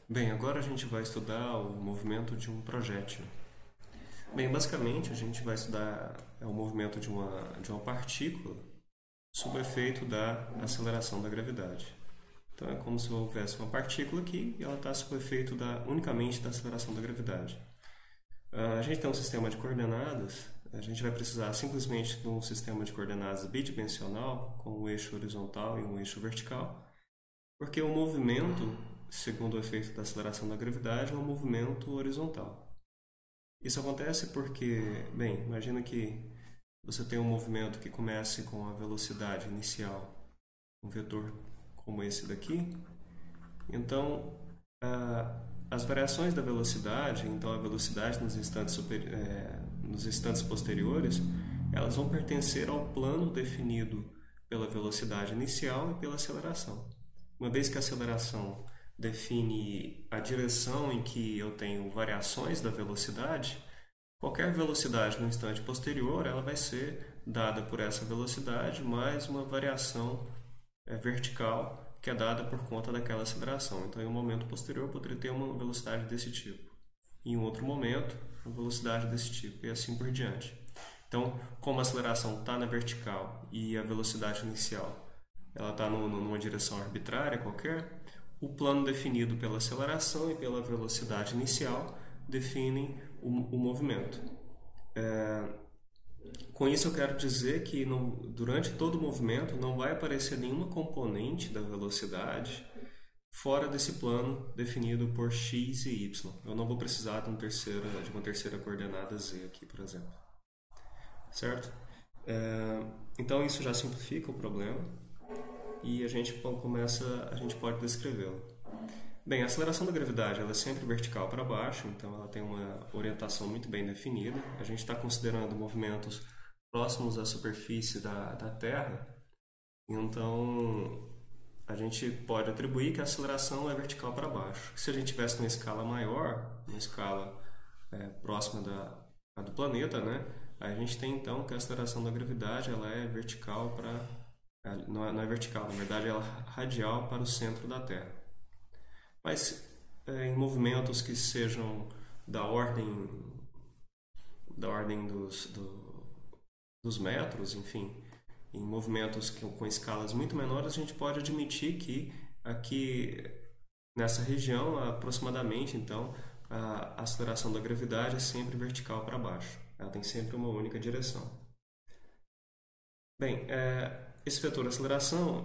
Bem, agora a gente vai estudar o movimento de um projétil. Bem, basicamente a gente vai estudar o movimento de uma partícula sob o efeito da aceleração da gravidade. Então é como se houvesse uma partícula aqui e ela está sob o efeito unicamente da aceleração da gravidade. A gente tem um sistema de coordenadas, a gente vai precisar simplesmente de um sistema de coordenadas bidimensional com um eixo horizontal e um eixo vertical, porque o movimento, segundo o efeito da aceleração da gravidade, é um movimento horizontal. Isso acontece porque, bem, imagina que você tem um movimento que comece com a velocidade inicial, um vetor como esse daqui. Então, as variações da velocidade, então a velocidade nos instantes posteriores, elas vão pertencer ao plano definido pela velocidade inicial e pela aceleração. Uma vez que a aceleração define a direção em que eu tenho variações da velocidade, qualquer velocidade no instante posterior ela vai ser dada por essa velocidade mais uma variação vertical que é dada por conta daquela aceleração. Então, em um momento posterior, eu poderia ter uma velocidade desse tipo. Em um outro momento, uma velocidade desse tipo, e assim por diante. Então, como a aceleração está na vertical e a velocidade inicial ela está numa direção arbitrária qualquer, o plano definido pela aceleração e pela velocidade inicial definem o movimento. Com isso eu quero dizer que durante todo o movimento não vai aparecer nenhuma componente da velocidade fora desse plano definido por x e y. Eu não vou precisar de uma terceira coordenada z aqui, por exemplo. Certo? Então isso já simplifica o problema e a gente pode descrevê-lo. Bem, a aceleração da gravidade ela é sempre vertical para baixo, então ela tem uma orientação muito bem definida. A gente está considerando movimentos próximos à superfície da Terra, então a gente pode atribuir que a aceleração é vertical para baixo. Se a gente tivesse uma escala maior, uma escala próxima do planeta, né, a gente tem então que a aceleração da gravidade ela é vertical não é vertical, na verdade ela é radial para o centro da Terra. Mas em movimentos que sejam da ordem dos metros, enfim, em movimentos com escalas muito menores, a gente pode admitir que aqui nessa região, aproximadamente, então, a aceleração da gravidade é sempre vertical para baixo. Ela tem sempre uma única direção. Bem, esse vetor aceleração,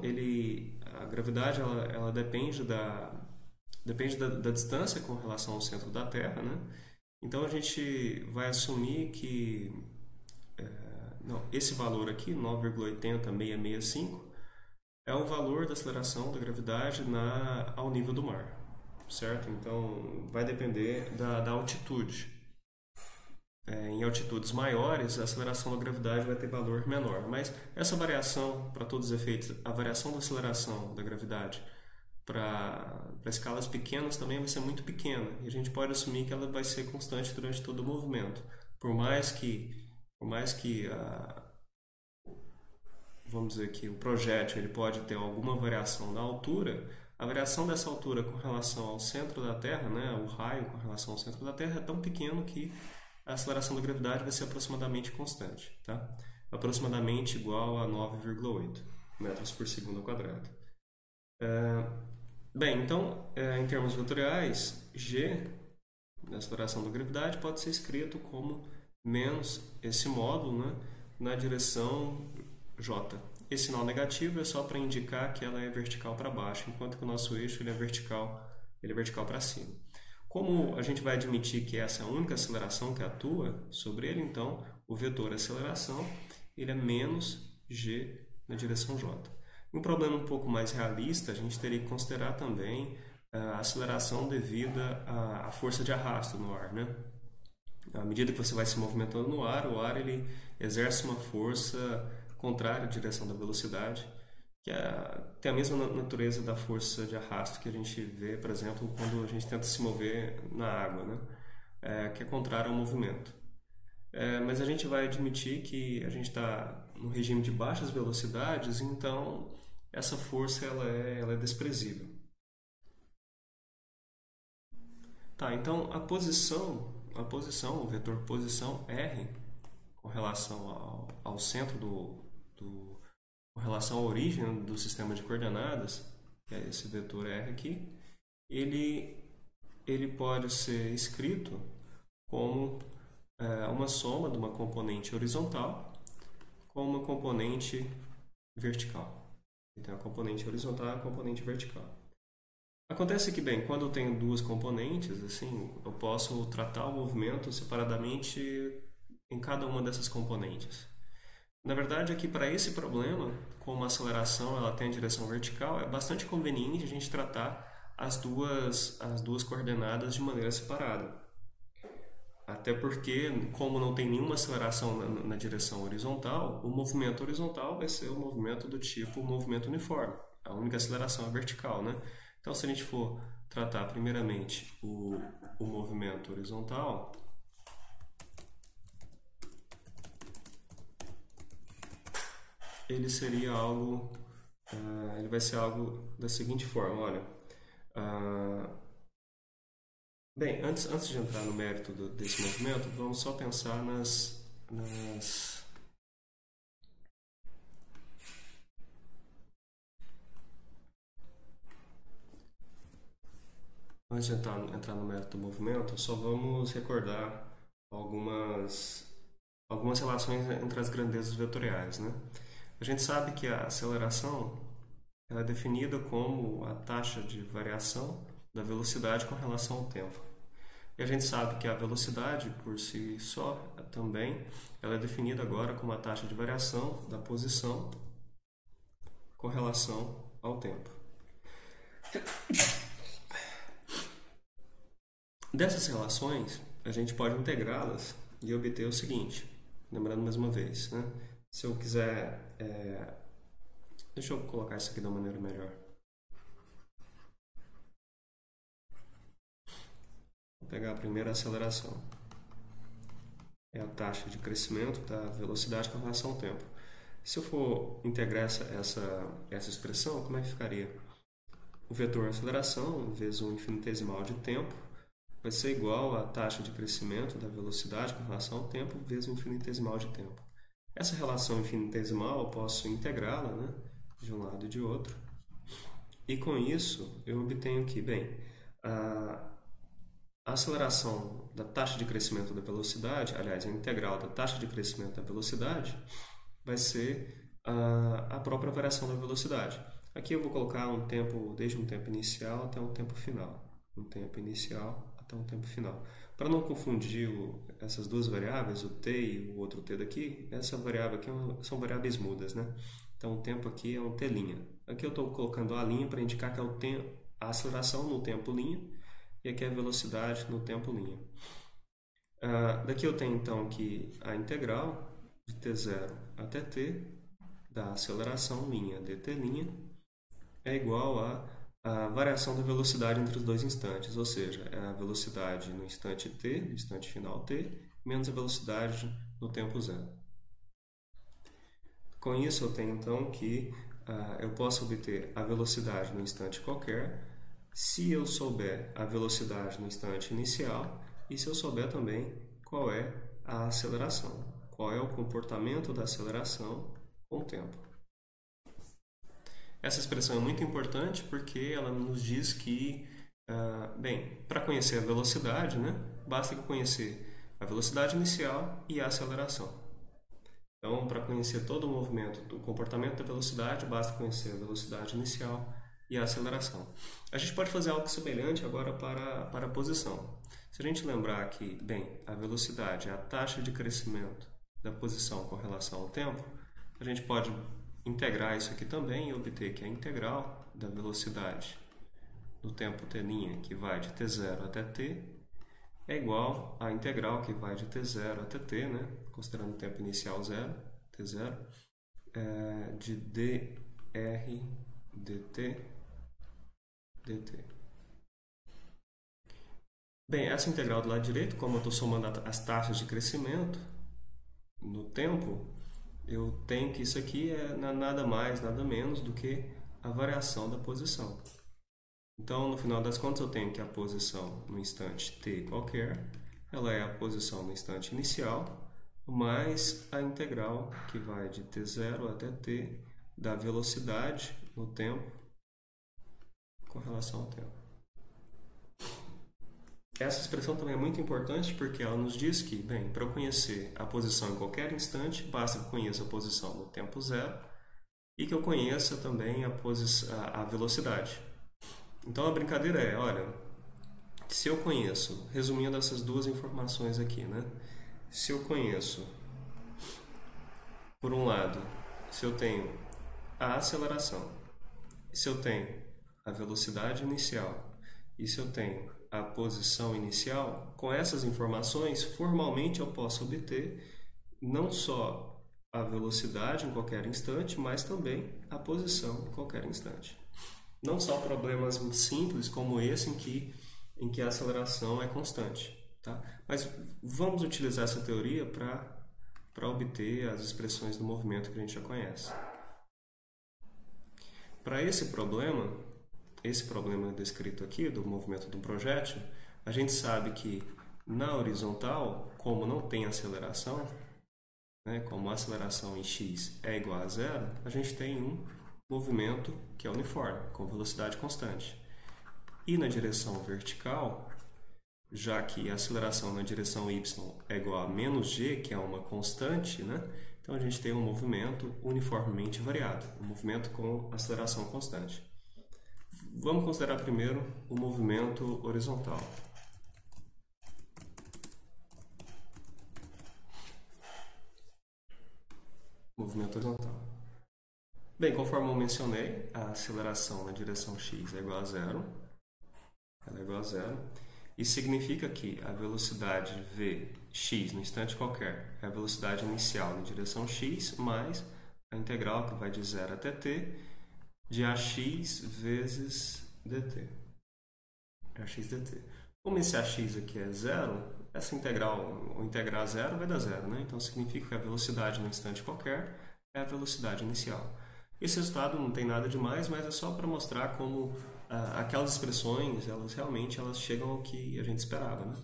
a gravidade, ela depende da distância com relação ao centro da Terra, né? Então a gente vai assumir que esse valor aqui, 9,80665, é o valor da aceleração da gravidade ao nível do mar, certo? Então vai depender da altitude. Em altitudes maiores, a aceleração da gravidade vai ter valor menor, mas essa variação, para todos os efeitos, a variação da aceleração da gravidade para escalas pequenas também vai ser muito pequena, e a gente pode assumir que ela vai ser constante durante todo o movimento, por mais que vamos dizer que o projétil ele pode ter alguma variação na altura, a variação dessa altura com relação ao centro da Terra, né, o raio com relação ao centro da Terra é tão pequeno que a aceleração da gravidade vai ser aproximadamente constante, tá? Aproximadamente igual a 9,8 metros por segundo ao quadrado. Bem, então, em termos vetoriais, g da aceleração da gravidade pode ser escrito como menos esse módulo, né, na direção j. Esse sinal negativo é só para indicar que ela é vertical para baixo, enquanto que o nosso eixo ele é vertical para cima. Como a gente vai admitir que essa é a única aceleração que atua sobre ele, então o vetor aceleração ele é menos g na direção j. Um problema um pouco mais realista, a gente teria que considerar também a aceleração devida à força de arrasto no ar, né? À medida que você vai se movimentando no ar, o ar ele exerce uma força contrária à direção da velocidade, que tem a mesma natureza da força de arrasto que a gente vê, por exemplo, quando a gente tenta se mover na água, né? Que é contrária ao movimento. Mas a gente vai admitir que a gente está no regime de baixas velocidades, então essa força ela é desprezível. Tá, então o vetor posição R, com relação ao centro com relação à origem do sistema de coordenadas, que é esse vetor R aqui, ele pode ser escrito como uma soma de uma componente horizontal com uma componente vertical. Então, a componente horizontal e a componente vertical. Acontece que, bem, quando eu tenho duas componentes, assim, eu posso tratar o movimento separadamente em cada uma dessas componentes. Na verdade, aqui para esse problema, como a aceleração ela tem a direção vertical, é bastante conveniente a gente tratar as duas coordenadas de maneira separada. Até porque, como não tem nenhuma aceleração na direção horizontal, o movimento horizontal vai ser o movimento do tipo movimento uniforme. A única aceleração é vertical, né? Então, se a gente for tratar primeiramente o movimento horizontal, ele seria algo, ele vai ser algo da seguinte forma, olha. Bem, antes de entrar no mérito desse movimento, vamos só pensar nas antes de entrar no mérito do movimento, só vamos recordar algumas relações entre as grandezas vetoriais, né? A gente sabe que a aceleração ela é definida como a taxa de variação da velocidade com relação ao tempo. E a gente sabe que a velocidade, por si só, também, ela é definida agora como a taxa de variação da posição com relação ao tempo. Dessas relações, a gente pode integrá-las e obter o seguinte, lembrando mais uma vez, né? Se eu quiser... deixa eu colocar isso aqui de uma maneira melhor. Vou pegar a primeira aceleração. É a taxa de crescimento da velocidade com relação ao tempo. Se eu for integrar essa expressão, como é que ficaria? O vetor aceleração vezes um infinitesimal de tempo vai ser igual à taxa de crescimento da velocidade com relação ao tempo vezes um infinitesimal de tempo. Essa relação infinitesimal eu posso integrá-la, né, de um lado e de outro. E com isso eu obtenho que, bem, a aceleração da taxa de crescimento da velocidade, aliás, a integral da taxa de crescimento da velocidade, vai ser a própria variação da velocidade. Aqui eu vou colocar um tempo, desde um tempo inicial até um tempo final. Um tempo inicial até um tempo final. Para não confundir essas duas variáveis, o t e o outro t daqui, essa variável aqui são variáveis mudas, né? Então o tempo aqui é um t'. Aqui eu estou colocando a linha para indicar que é a aceleração no tempo linha e aqui é a velocidade no tempo linha. Daqui eu tenho então que a integral de t0 até t da aceleração linha dt' é igual a variação da velocidade entre os dois instantes, ou seja, é a velocidade no instante t, no instante final t, menos a velocidade no tempo zero. Com isso eu tenho então que eu posso obter a velocidade no instante qualquer, se eu souber a velocidade no instante inicial e se eu souber também qual é a aceleração, qual é o comportamento da aceleração com o tempo. Essa expressão é muito importante porque ela nos diz que, bem, para conhecer a velocidade, né, basta conhecer a velocidade inicial e a aceleração. Então, para conhecer todo o movimento, o comportamento da velocidade, basta conhecer a velocidade inicial e a aceleração. A gente pode fazer algo semelhante agora para a posição. Se a gente lembrar que, bem, a velocidade é a taxa de crescimento da posição com relação ao tempo, a gente pode integrar isso aqui também e obter que a integral da velocidade do tempo t', que vai de t0 até t, é igual à integral que vai de t0 até t, né, considerando o tempo inicial zero, t0, de dr dt. Bem, essa integral do lado direito, como eu estou somando as taxas de crescimento no tempo, eu tenho que isso aqui é nada mais, nada menos do que a variação da posição. Então, no final das contas, eu tenho que a posição no instante t qualquer, ela é a posição no instante inicial, mais a integral que vai de t0 até t da velocidade no tempo com relação ao tempo. Essa expressão também é muito importante porque ela nos diz que, bem, para eu conhecer a posição em qualquer instante, basta que eu conheça a posição no tempo zero e que eu conheça também a velocidade. Então a brincadeira é, olha, se eu conheço, resumindo essas duas informações aqui, né? Se eu conheço, por um lado, se eu tenho a aceleração, se eu tenho a velocidade inicial e se eu tenho a posição inicial, com essas informações, formalmente eu posso obter não só a velocidade em qualquer instante, mas também a posição em qualquer instante. Não são problemas simples como esse em que a aceleração é constante, tá? Mas vamos utilizar essa teoria para obter as expressões do movimento que a gente já conhece. Para esse problema descrito aqui, do movimento de um projétil, a gente sabe que na horizontal, como não tem aceleração, né, como a aceleração em x é igual a zero, a gente tem um movimento que é uniforme, com velocidade constante. E na direção vertical, já que a aceleração na direção y é igual a menos g, que é uma constante, né? Então a gente tem um movimento uniformemente variado, um movimento com aceleração constante. Vamos considerar primeiro o movimento horizontal. Movimento horizontal. Bem, conforme eu mencionei, a aceleração na direção x é igual a zero. Ela é igual a zero. Isso significa que a velocidade vx no instante qualquer é a velocidade inicial na direção x mais a integral que vai de 0 até t de ax vezes dt. ax dt. Como esse ax aqui é zero, essa integral, ao integrar zero, vai dar zero, né? Então significa que a velocidade no instante qualquer é a velocidade inicial. Esse resultado não tem nada demais, mas é só para mostrar como aquelas expressões, elas realmente chegam ao que a gente esperava, né?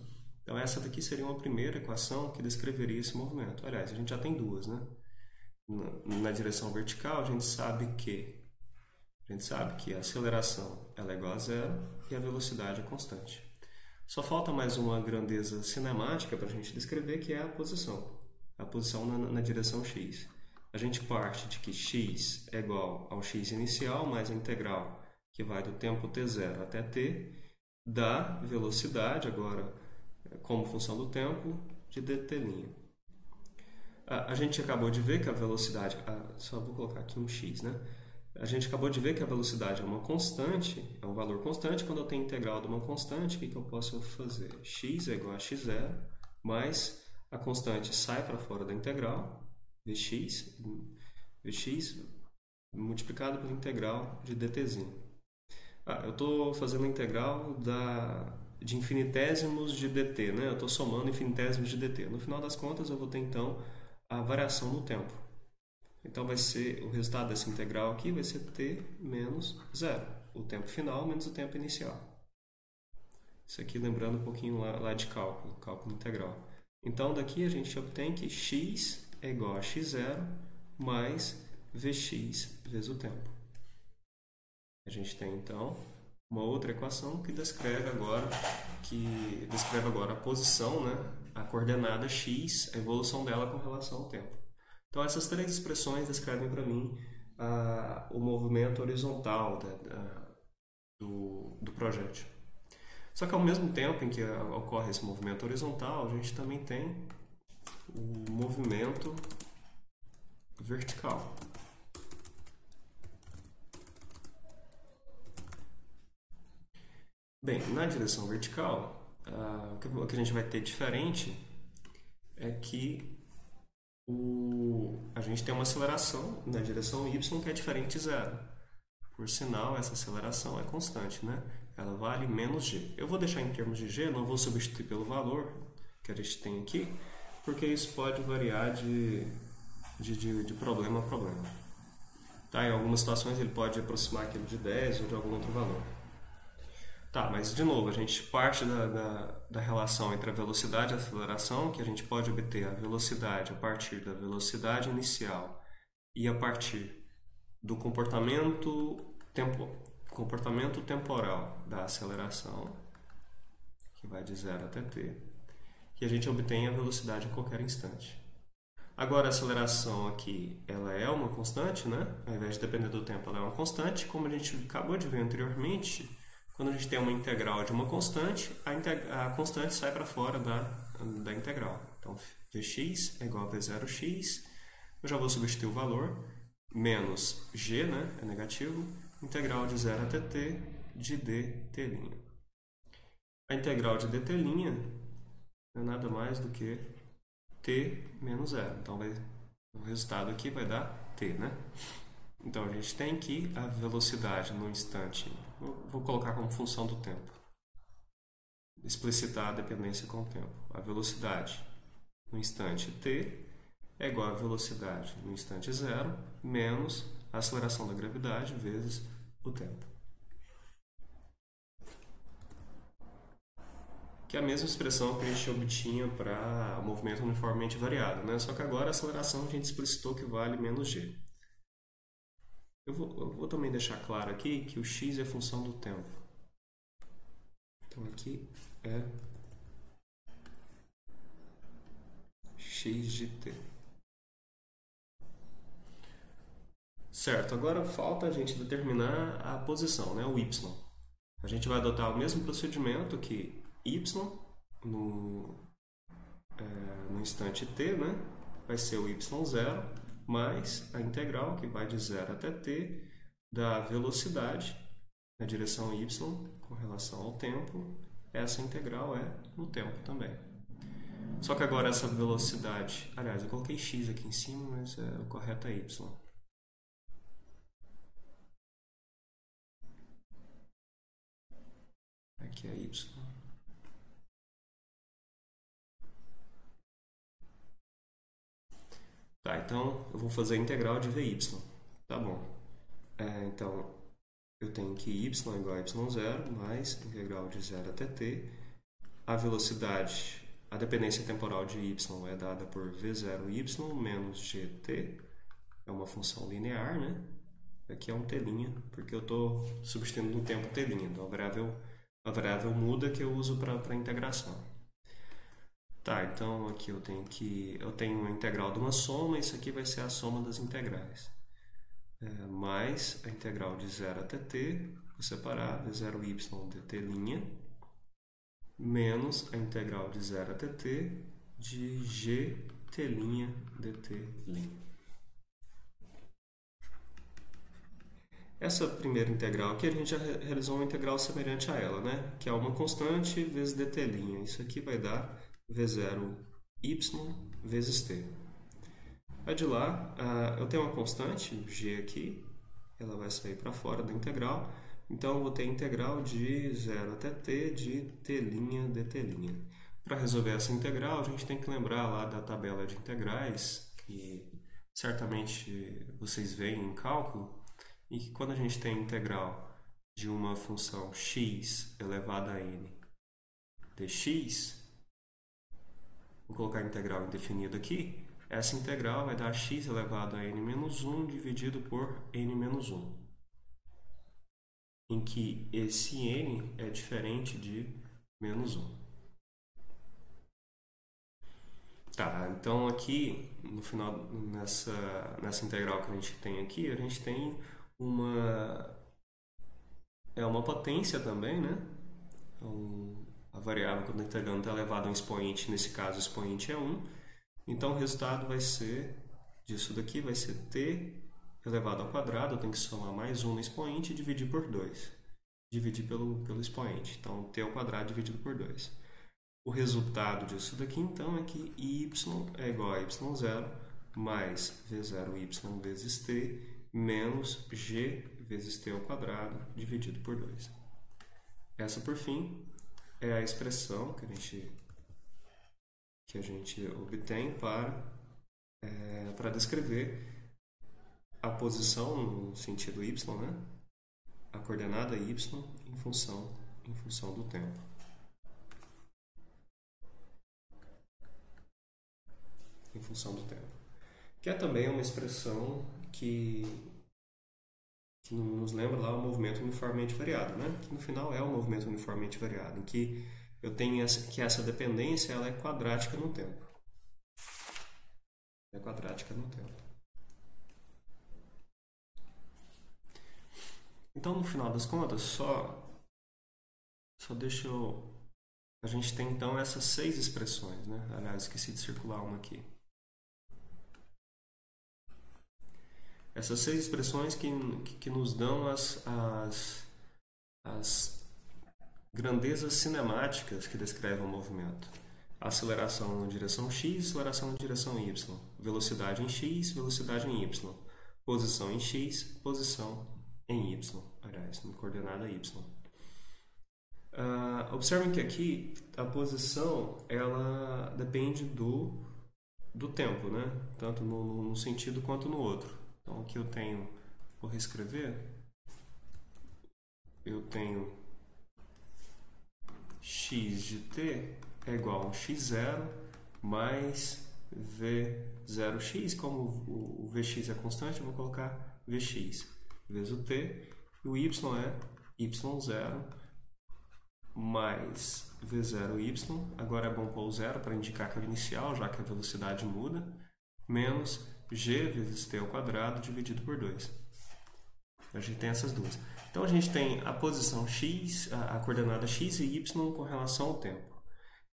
Então essa daqui seria uma primeira equação que descreveria esse movimento. Aliás, a gente já tem duas, né? Na direção vertical, a gente sabe que a aceleração ela é igual a zero e a velocidade é constante. Só falta mais uma grandeza cinemática para a gente descrever, que é a posição na direção x. A gente parte de que x é ', ao x inicial mais a integral que vai do tempo t0 até t, da velocidade, agora como função do tempo, de dt'. A gente acabou de ver que a velocidade... só vou colocar aqui um x, né? A gente acabou de ver que a velocidade é uma constante, é um valor constante. Quando eu tenho integral de uma constante, o que eu posso fazer? X é igual a x0, mais a constante sai para fora da integral, vx multiplicado pela integral de dtzinho. Eu estou fazendo a integral de infinitésimos de dt, né? Eu estou somando infinitésimos de dt. No final das contas, eu vou ter, então, a variação no tempo. Então, vai ser o resultado dessa integral aqui vai ser t menos zero. O tempo final menos o tempo inicial. Isso aqui lembrando um pouquinho lá de cálculo integral. Então, daqui a gente obtém que x é igual a x0 mais vx vezes o tempo. A gente tem, então, uma outra equação que descreve agora a posição, né? A coordenada x, a evolução dela com relação ao tempo. Então, essas três expressões descrevem para mim o movimento horizontal do projétil. Só que, ao mesmo tempo em que ocorre esse movimento horizontal, a gente também tem o movimento vertical. Bem, na direção vertical, o que a gente vai ter diferente é que a gente tem uma aceleração na direção y que é diferente de zero. Por sinal, essa aceleração é constante, né? Ela vale menos g. Eu vou deixar em termos de g, não vou substituir pelo valor que a gente tem aqui, porque isso pode variar de problema a problema. Tá? Em algumas situações ele pode aproximar aquilo de 10 ou de algum outro valor. Tá, mas de novo, a gente parte da relação entre a velocidade e a aceleração, que a gente pode obter a velocidade a partir da velocidade inicial e a partir do comportamento temporal da aceleração, que vai de 0 até t, e a gente obtém a velocidade a qualquer instante. Agora, a aceleração aqui, ela é uma constante, né? Ao invés de depender do tempo, ela é uma constante. Como a gente acabou de ver anteriormente, quando a gente tem uma integral de uma constante, a constante sai para fora da integral. Então, dx é igual a v0x. Eu já vou substituir o valor. Menos g, né? É negativo. Integral de 0 até t de dt'. A integral de dt' não é nada mais do que t menos 0. Então, o resultado aqui vai dar t, né? Então, a gente tem que a velocidade no instante, vou colocar como função do tempo, explicitar a dependência com o tempo. A velocidade no instante t é igual à velocidade no instante 0 menos a aceleração da gravidade vezes o tempo. Que é a mesma expressão que a gente obtinha para o movimento uniformemente variado, né? Só que agora a aceleração a gente explicitou que vale menos g. Eu vou também deixar claro aqui que o x é função do tempo. Então aqui é x de t. Certo, agora falta a gente determinar a posição, né? O y. A gente vai adotar o mesmo procedimento que y no instante t, né? Vai ser o y0 mais a integral, que vai de 0 até t, da velocidade na direção y com relação ao tempo. Essa integral é no tempo também. Só que agora essa velocidade... Aliás, eu coloquei x aqui em cima, mas o correto é y. Aqui é y. Tá, então eu vou fazer a integral de vy. Tá bom. Então, eu tenho que y é igual a y0 mais integral de 0 até t. A velocidade, a dependência temporal de y é dada por v0y menos gt. É uma função linear, né? Aqui é um t', porque eu estou substituindo no tempo t'. Então, a variável muda que eu uso para integração. Tá, então aqui eu tenho uma integral de uma soma, isso aqui vai ser a soma das integrais. Mais a integral de 0 até t, vou separar v0y dt', menos a integral de 0 até t de gt' dt'. Essa primeira integral aqui, a gente já realizou uma integral semelhante a ela, né? Que é uma constante vezes dt'. Isso aqui vai dar v0y vezes t. Aí de lá, eu tenho uma constante, g aqui, ela vai sair para fora da integral. Então, eu vou ter a integral de 0 até t de t' dt'. Para resolver essa integral, a gente tem que lembrar lá da tabela de integrais, que certamente vocês veem em cálculo, e que quando a gente tem a integral de uma função x elevado a n dx, vou colocar a integral indefinida aqui, essa integral vai dar x elevado a n-1 dividido por n-1, em que esse n é diferente de menos 1. Tá, então aqui, no final, nessa integral que a gente tem aqui, a gente tem uma potência também, né? A variável, quando a integrando está elevada a um expoente, nesse caso o expoente é 1. Então o resultado vai ser, disso daqui, vai ser t elevado ao quadrado, eu tenho que somar mais 1 no expoente e dividir por 2. Dividir pelo expoente. Então t ao quadrado dividido por 2. O resultado disso daqui, então, é que y é igual a y0 mais v0y vezes t menos g vezes t ao quadrado dividido por 2. Essa, por fim, é a expressão que a gente obtém para descrever a posição no sentido y, né? A coordenada y em função em função do tempo. Em função do tempo. Que é também uma expressão que nos lembra lá o movimento uniformemente variado, né? Que no final é o movimento uniformemente variado, em que eu tenho que essa dependência ela é quadrática no tempo. É quadrática no tempo. Então, no final das contas, só deixa eu... A gente tem então essas 6 expressões, né? Aliás, esqueci de circular uma aqui. Essas 6 expressões que nos dão as grandezas cinemáticas que descrevem o movimento. Aceleração em direção x, aceleração em direção y. Velocidade em x, velocidade em y. Posição em x, posição em y. Aliás, em coordenada y. Observem que aqui a posição ela depende do tempo, né? Tanto no sentido quanto no outro. Então aqui eu tenho, vou reescrever, eu tenho x de t é igual a x0 mais v0x, como o vx é constante, eu vou colocar vx vezes o t, e o y é y0 mais v0y, agora é bom pôr o zero para indicar que é o inicial, já que a velocidade muda, menos g vezes t ao quadrado dividido por 2. A gente tem essas duas. Então a gente tem a posição x, a coordenada x e y com relação ao tempo.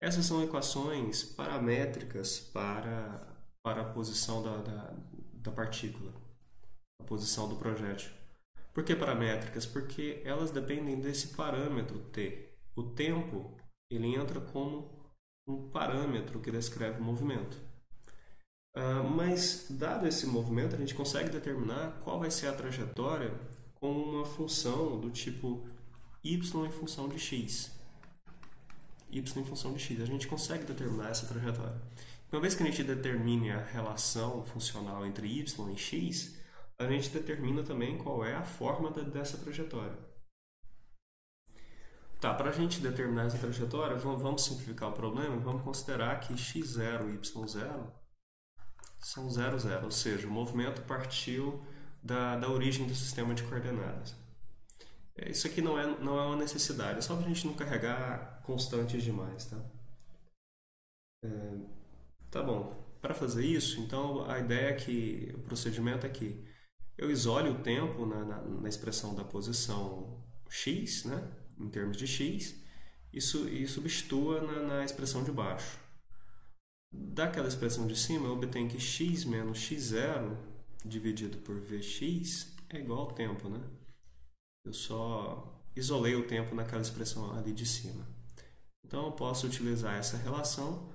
Essas são equações paramétricas para a posição da partícula, a posição do projétil. Por que paramétricas? Porque elas dependem desse parâmetro t. O tempo ele entra como um parâmetro que descreve o movimento. Mas, dado esse movimento, a gente consegue determinar qual vai ser a trajetória com uma função do tipo y em função de x. Y em função de x. A gente consegue determinar essa trajetória. Uma vez que a gente determine a relação funcional entre y e x, a gente determina também qual é a forma dessa trajetória. Tá, para a gente determinar essa trajetória, vamos simplificar o problema e vamos considerar que x0 e y0 são 0, 0, ou seja, o movimento partiu da origem do sistema de coordenadas. Isso aqui não é uma necessidade, é só para a gente não carregar constantes demais, tá? Tá bom, para fazer isso, então a ideia é que, o procedimento é que eu isole o tempo na expressão da posição x, né, em termos de x, e substitua na expressão de baixo. Daquela expressão de cima, eu obtenho que x menos x0 dividido por vx é igual ao tempo, né? Eu só isolei o tempo naquela expressão ali de cima. Então, eu posso utilizar essa relação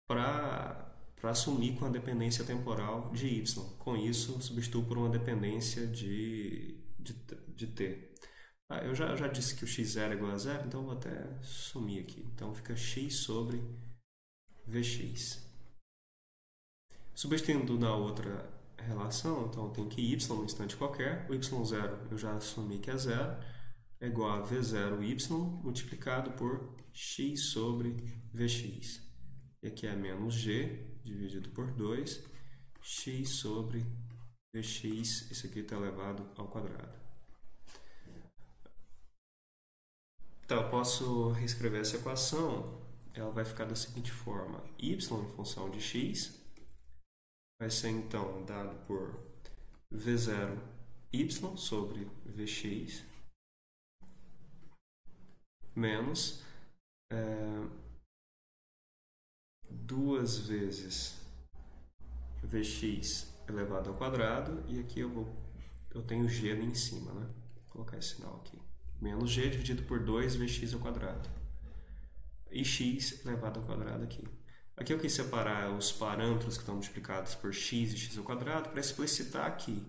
para assumir com a dependência temporal de y. Com isso, eu substituo por uma dependência de t. Eu já disse que o x0 é igual a 0, então eu vou até sumir aqui. Então, fica x sobre vx. Substituindo na outra relação, então eu tenho que y num instante qualquer, o y0 eu já assumi que é 0, é igual a v0y multiplicado por x sobre vx. E aqui é menos g dividido por 2, x sobre vx, isso aqui está elevado ao quadrado. Então, eu posso reescrever essa equação, ela vai ficar da seguinte forma: y em função de x vai ser então dado por v0y sobre vx menos 2 vezes vx elevado ao quadrado, e aqui eu tenho g ali em cima, né? Vou colocar esse sinal aqui. Menos g dividido por 2 vx ao quadrado. E x elevado ao quadrado aqui. Aqui eu quis separar os parâmetros que estão multiplicados por x e x ao quadrado para explicitar que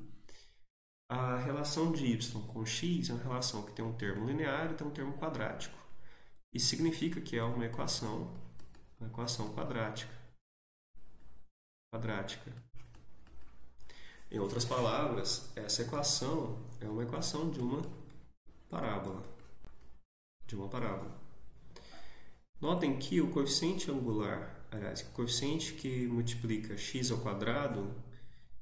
a relação de y com x é uma relação que tem um termo linear e tem um termo quadrático. Isso significa que é uma equação quadrática. Em outras palavras, essa equação é uma equação de uma parábola. de uma parábola. Notem que o coeficiente angular, aliás, o coeficiente que multiplica x ao quadrado,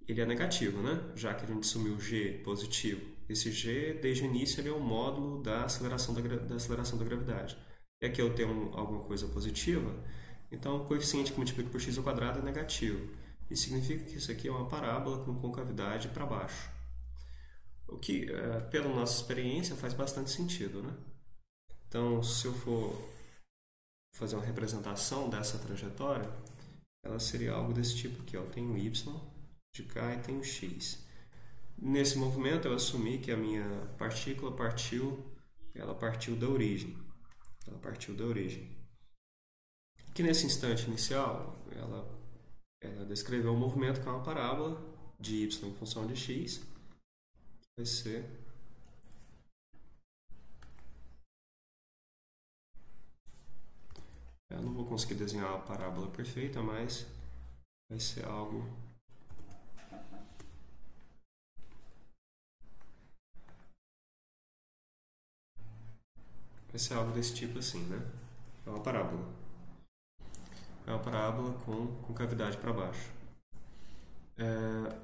ele é negativo, né? Já que a gente assumiu g positivo. Esse g, desde o início, ele é o módulo da aceleração da gravidade. E aqui eu tenho alguma coisa positiva, então o coeficiente que multiplica por x ao quadrado é negativo. Isso significa que isso aqui é uma parábola com concavidade para baixo. O que, pela nossa experiência, faz bastante sentido, né? Então, se eu for fazer uma representação dessa trajetória, ela seria algo desse tipo aqui. Eu tenho y de cá e tenho x. Nesse movimento, eu assumi que a minha partícula partiu da origem. Ela partiu da origem. Que nesse instante inicial, ela descreveu um movimento que é uma parábola de y em função de x, que vai ser eu não vou conseguir desenhar a parábola perfeita, mas vai ser algo desse tipo assim, né? É uma parábola. É uma parábola com cavidade para baixo.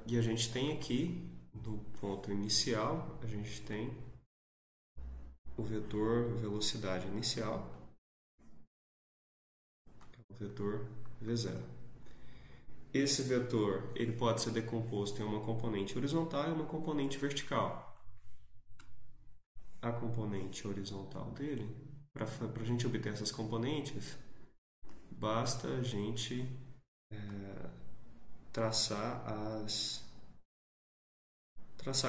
E a gente tem aqui, no ponto inicial, a gente tem o vetor velocidade inicial, o vetor v0. Esse vetor ele pode ser decomposto em uma componente horizontal e uma componente vertical. A componente horizontal dele, para a gente obter essas componentes, basta a gente traçar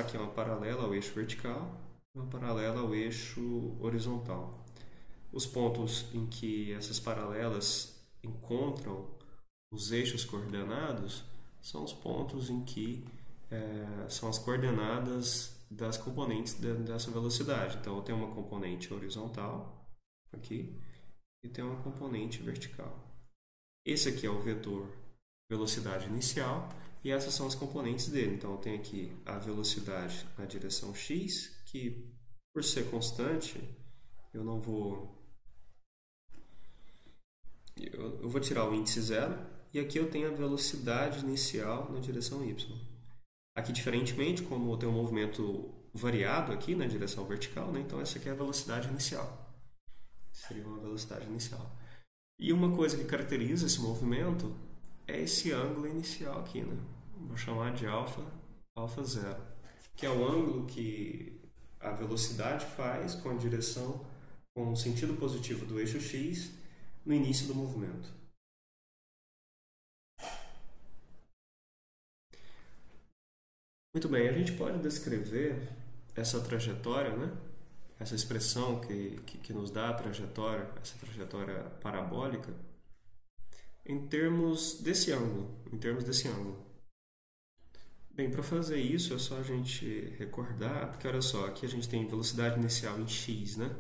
aqui uma paralela ao eixo vertical e uma paralela ao eixo horizontal. Os pontos em que essas paralelas encontram os eixos coordenados são os pontos em que são as coordenadas das componentes dessa velocidade. Então, eu tenho uma componente horizontal aqui e tenho uma componente vertical. Esse aqui é o vetor velocidade inicial e essas são as componentes dele. Então, eu tenho aqui a velocidade na direção x, que por ser constante, eu vou tirar o índice zero, e aqui eu tenho a velocidade inicial na direção y. Aqui, diferentemente, como eu tenho um movimento variado aqui na direção vertical, né? Então essa aqui é a velocidade inicial. Seria uma velocidade inicial. E uma coisa que caracteriza esse movimento é esse ângulo inicial aqui, né? Vou chamar de alfa zero, que é o ângulo que a velocidade faz com a direção, com o sentido positivo do eixo x no início do movimento. Muito bem, a gente pode descrever essa trajetória, né? Essa expressão que nos dá a trajetória, essa trajetória parabólica, em termos desse ângulo. Bem, para fazer isso é só a gente recordar, porque olha só, aqui a gente tem velocidade inicial em x, né?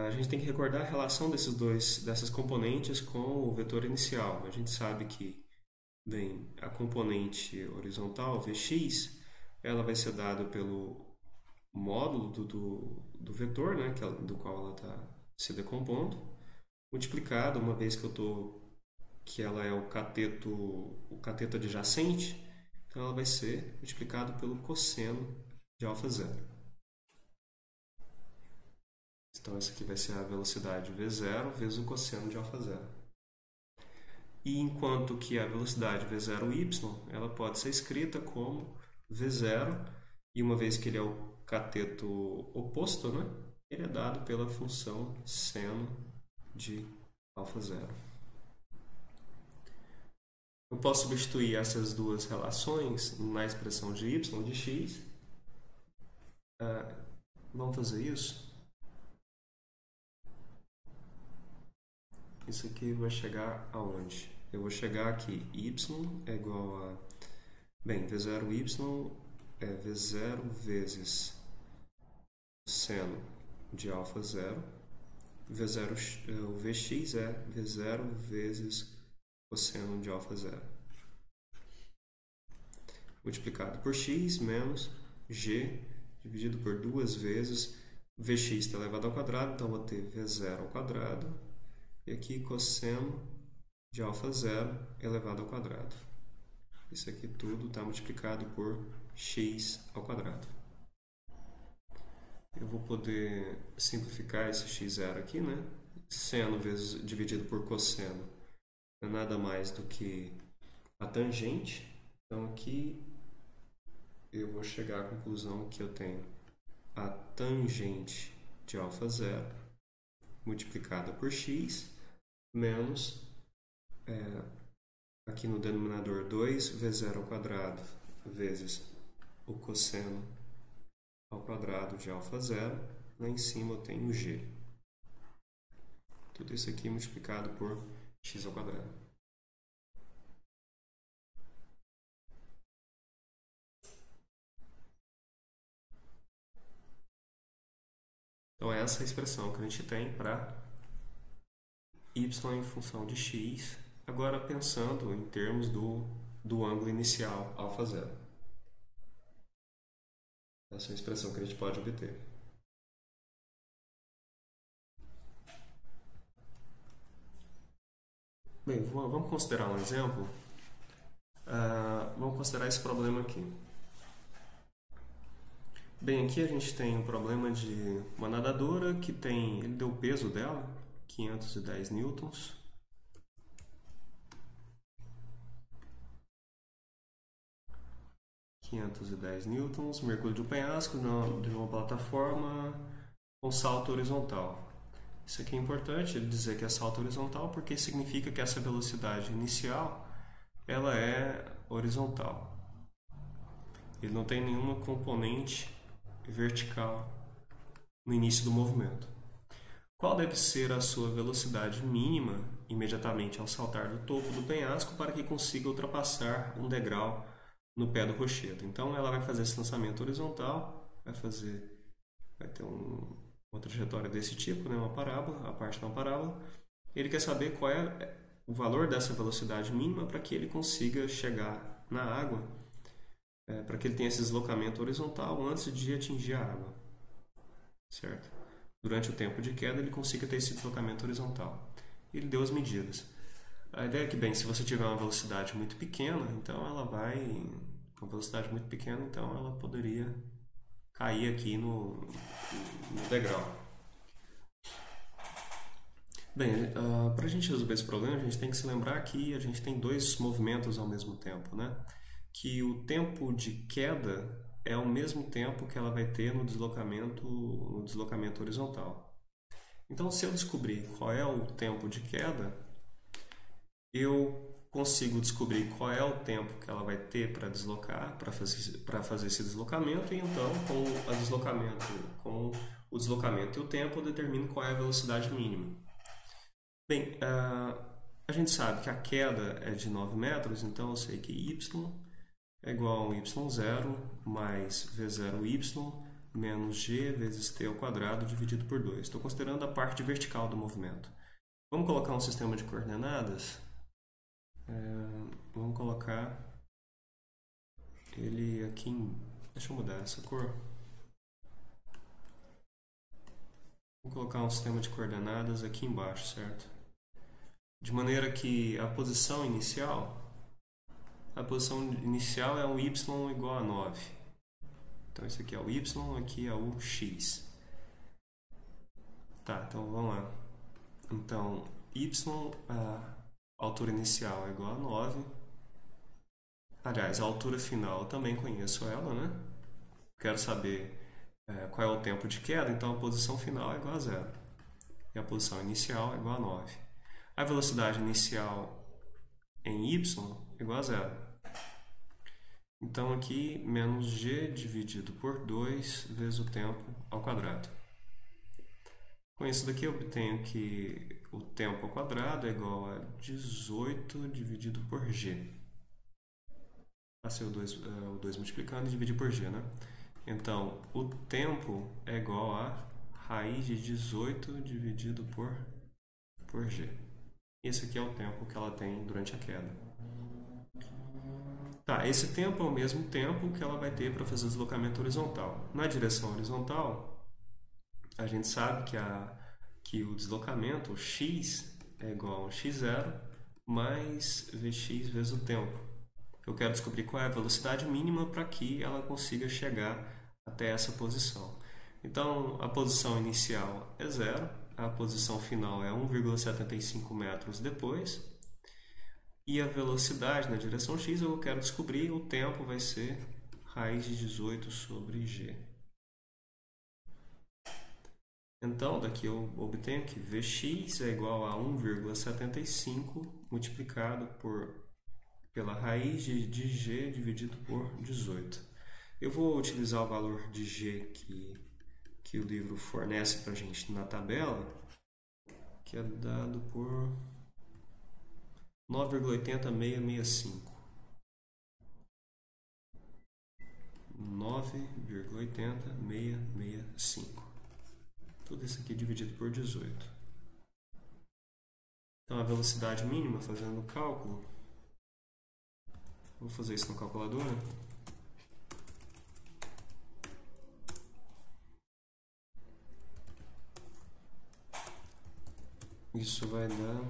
A gente tem que recordar a relação dessas componentes com o vetor inicial. A gente sabe que, bem, a componente horizontal, Vx, ela vai ser dada pelo módulo do vetor, né, do qual ela está se decompondo, multiplicado, uma vez que ela é o cateto adjacente, então ela vai ser multiplicado pelo cosseno de alfa zero. Então essa aqui vai ser a velocidade V0 vezes o cosseno de alfa zero. E enquanto que a velocidade V0y, ela pode ser escrita como V0, e uma vez que ele é o cateto oposto, né, ele é dado pela função seno de alfa zero. Eu posso substituir essas duas relações na expressão de y de x. Vamos fazer isso? Isso aqui vai chegar aonde? Eu vou chegar aqui, y é igual a... Bem, V0y é V0 vezes seno de alfa zero. O Vx é V0 vezes cosseno de alfa zero. Multiplicado por x menos g dividido por 2 vezes Vx está elevado ao quadrado, então vou ter V0 ao quadrado. E aqui cosseno de alfa 0 elevado ao quadrado. Isso aqui tudo está multiplicado por x ao quadrado. Eu vou poder simplificar esse x0 aqui, né? Seno dividido por cosseno é nada mais do que a tangente. Então aqui eu vou chegar à conclusão que eu tenho a tangente de alfa 0 multiplicada por x menos, aqui no denominador, 2v0 ao quadrado vezes o cosseno ao quadrado de alfa 0. Lá em cima eu tenho g. Tudo isso aqui multiplicado por x ao quadrado. Então essa é a expressão que a gente tem para y em função de x, agora pensando em termos do ângulo inicial alfa 0. Essa é a expressão que a gente pode obter. Bem, vamos considerar um exemplo. Vamos considerar esse problema aqui. Bem, aqui a gente tem um problema de uma nadadora que tem, ele deu o peso dela, 510 newtons. Mergulho de um penhasco de uma plataforma com salto horizontal. Isso aqui é importante dizer que é salto horizontal porque significa que essa velocidade inicial ela é horizontal. Ele não tem nenhuma componente vertical no início do movimento. Qual deve ser a sua velocidade mínima imediatamente ao saltar do topo do penhasco para que consiga ultrapassar um degrau no pé do rochedo? Então ela vai fazer esse lançamento horizontal, vai ter uma trajetória desse tipo, né, uma parábola, a parte de uma parábola. Ele quer saber qual é o valor dessa velocidade mínima para que ele consiga chegar na água, para que ele tenha esse deslocamento horizontal antes de atingir a água, certo? Durante o tempo de queda ele consiga ter esse deslocamento horizontal. Ele deu as medidas. A ideia é que, bem, se você tiver uma velocidade muito pequena, então ela vai, com velocidade muito pequena, então ela poderia cair aqui no degrau. Bem, para a gente resolver esse problema, a gente tem que se lembrar que a gente tem dois movimentos ao mesmo tempo, né? Que o tempo de queda é o mesmo tempo que ela vai ter no deslocamento horizontal. Então, se eu descobrir qual é o tempo de queda, eu consigo descobrir qual é o tempo que ela vai ter para deslocar, para fazer esse deslocamento, e então, com o deslocamento e o tempo, eu determino qual é a velocidade mínima. Bem, a gente sabe que a queda é de 9 metros, então eu sei que y é igual a y0 mais v0y menos g vezes t ao quadrado dividido por 2. Estou considerando a parte vertical do movimento. Vamos colocar um sistema de coordenadas. Vamos colocar ele aqui Deixa eu mudar essa cor. Vou colocar um sistema de coordenadas aqui embaixo, certo? De maneira que a posição inicial é o y igual a 9. Então, esse aqui é o y, aqui é o x. Tá, então vamos lá. Então, y, a altura inicial é igual a 9. Aliás, a altura final eu também conheço ela, né? Quero saber qual é o tempo de queda, então a posição final é igual a 0. E a posição inicial é igual a 9. A velocidade inicial em y é igual a 0. Então aqui, menos g dividido por 2 vezes o tempo ao quadrado. Com isso daqui eu obtenho que o tempo ao quadrado é igual a 18 dividido por g. Passei o 2 multiplicando e dividi por g, né? Então, o tempo é igual a raiz de 18 dividido por g. Esse aqui é o tempo que ela tem durante a queda. Tá, esse tempo é o mesmo tempo que ela vai ter para fazer o deslocamento horizontal. Na direção horizontal, a gente sabe que o deslocamento, o x, é igual a x0 mais vx vezes o tempo. Eu quero descobrir qual é a velocidade mínima para que ela consiga chegar até essa posição. Então, a posição inicial é 0, a posição final é 1,75 metros depois, e a velocidade na direção x eu quero descobrir, o tempo vai ser raiz de 18 sobre g. Então, daqui eu obtenho que Vx é igual a 1,75 multiplicado pela raiz de g dividido por 18. Eu vou utilizar o valor de g que o livro fornece para a gente na tabela, que é dado por 9,80665. 9,80665. Tudo isso aqui dividido por 18. Então, a velocidade mínima, fazendo o cálculo, vou fazer isso na calculadora. Isso vai dar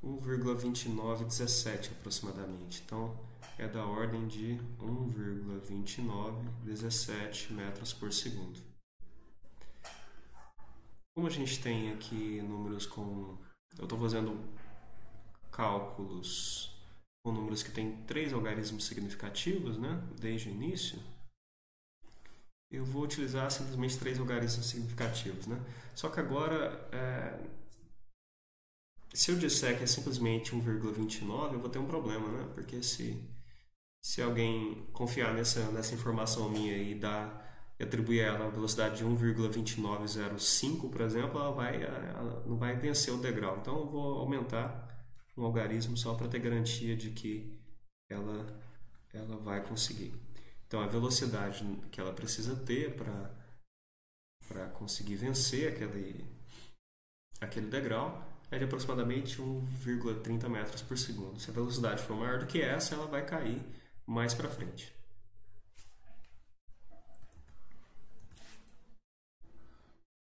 1,2917 aproximadamente. Então, é da ordem de 1,2917 metros por segundo. Como a gente tem aqui números com... Eu estou fazendo cálculos com números que têm 3 algarismos significativos, né, desde o início, eu vou utilizar simplesmente 3 algarismos significativos, né? Só que agora, se eu disser que é simplesmente 1,29, eu vou ter um problema, né? Porque se alguém confiar nessa informação minha e atribuir a ela a velocidade de 1,2905, por exemplo, ela não vai vencer o degrau. Então eu vou aumentar um algarismo só para ter garantia de que ela vai conseguir. Então a velocidade que ela precisa ter para conseguir vencer aquele degrau é de aproximadamente 1,30 metros por segundo. Se a velocidade for maior do que essa, ela vai cair mais para frente.